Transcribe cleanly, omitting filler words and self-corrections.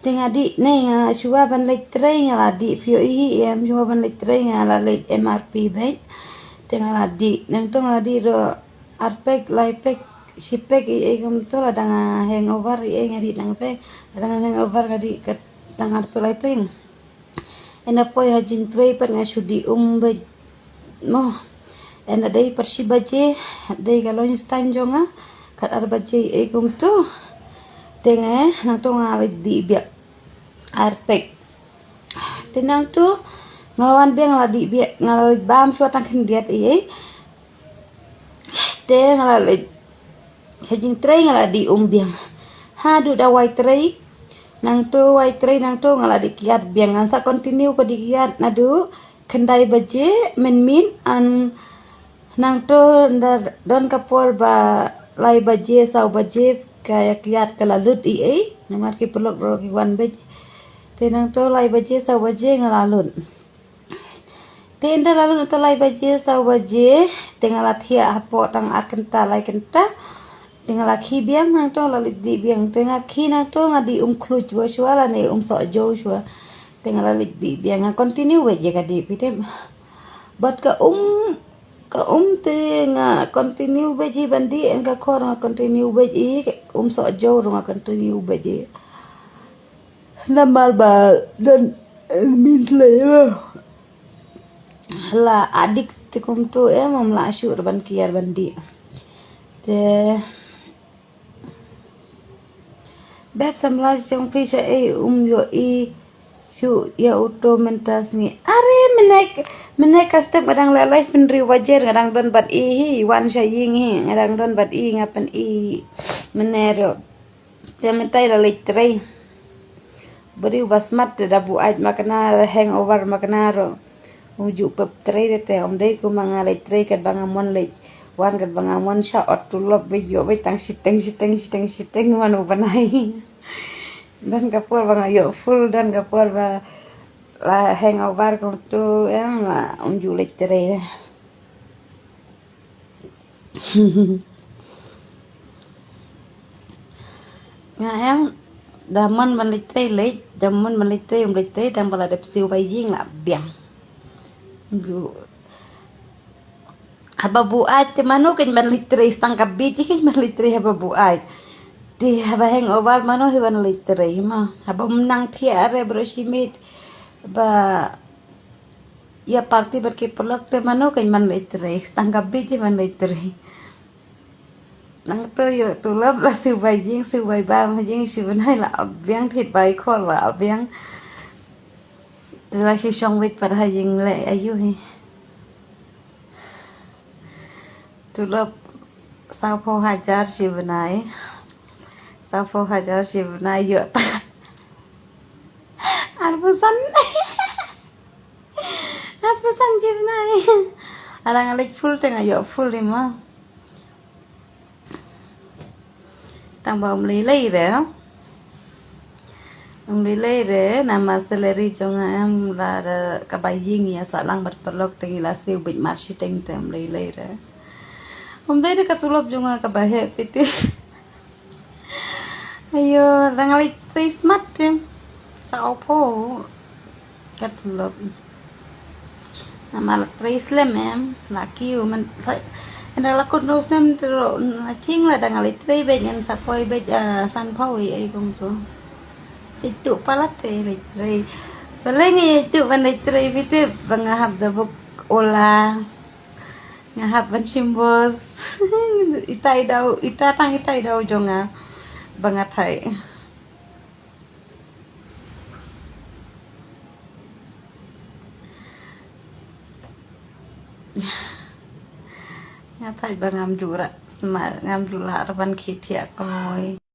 Dengan adik ni shua ban lek tray ngala adik vio em shua ban lek tray ngala lek MRP baik. Dengan adik nang tu ngala adik ro arpek laipek sipek kum tu la dang hangover ngadi dang pe dang hangover ngadi kat dang arpek laipek. Ena poi hajing tray pat ngasudi baik. Mo ena dai persi baje dai kalau instan jonga kat ar baje kum tu. Tengah nang tu ngalit di biak arpek. Tenang tu ngawan biang ngala di biak ngalit bam suatang kendiat te ngalit sajing tray ngala di biang. Hadu da wai tray nang tu wai tray nang tu ngala di kiat biang ansa continue ko di kiat nadu kendai baje min an nang tu don kapor ba lai baje sau baje kayak kiat kalalut namar ki pelok ro ki wan bej tenang to lai baje sau baje ngalalun tenda lalun to lai baje sau baje tengalat hia hapo tang akenta lai kenta tengalat hi biang nang to lalit di biang tengat ki nang to ngadi kluj wa swala ne so jo shwa tengalit di biang continue baje ka di pitem bat ka te nga continue baji bandi engka kor nga continue baji so jauh nga continue baji namal ba dan min la adik tikum tu mamla asyur ban kiar bandi te beb samla jong fisha yo Shu ya auto mentas ni are menaik kastek badang lalai finri wajar kadang don bat wan saying kadang don bat ngapan menero tementai lalai tray beri basmat da bu aj makna hangover maknaro uju pep tray te dei ku mangalai tray kat bangamon lej wan kat bangamon sha otulop bejo be tang siteng manu banai dan kapur bang ayo full dan kapur ba la hangover kum tu la unju lecture nga daman ban lecture daman ban lecture dan bala dep siu bai jing la biang bu haba bu ai te manu ken ban lecture stangkap bit ken ban lecture haba bu ai di haba hangover mano hiban litere ma haba menang tiare brosimit ba ya parti berke pelok te mano kan man litere tanggap biji man litere nang to yo tulap la su bai ba jing su nai la abyang thit bai khol la abyang la shi shong wit par ha jing le ayu hi tulap sao pho hajar shi banai Safo hajar shivna yo arbusan shivna arang alik full tengah yo full lima tambah umlilai re nama seleri jonga em la kabaying ya salang berperlok tengila siu bit marshi teng umlilai re umdai katulop jonga kabahe piti ayo rangalit Christmas sao po katulop nama Trislam laki man enda lakut nos nem tro ching la dangalit tre benyan sapoi be san poi ai kum tu itu palat tre paling itu ban tre vite bangahap da buk ola ngahap ban simbos itai dau jonga banget hai ngatai bangam jura smar ngam jula raban kiti akoy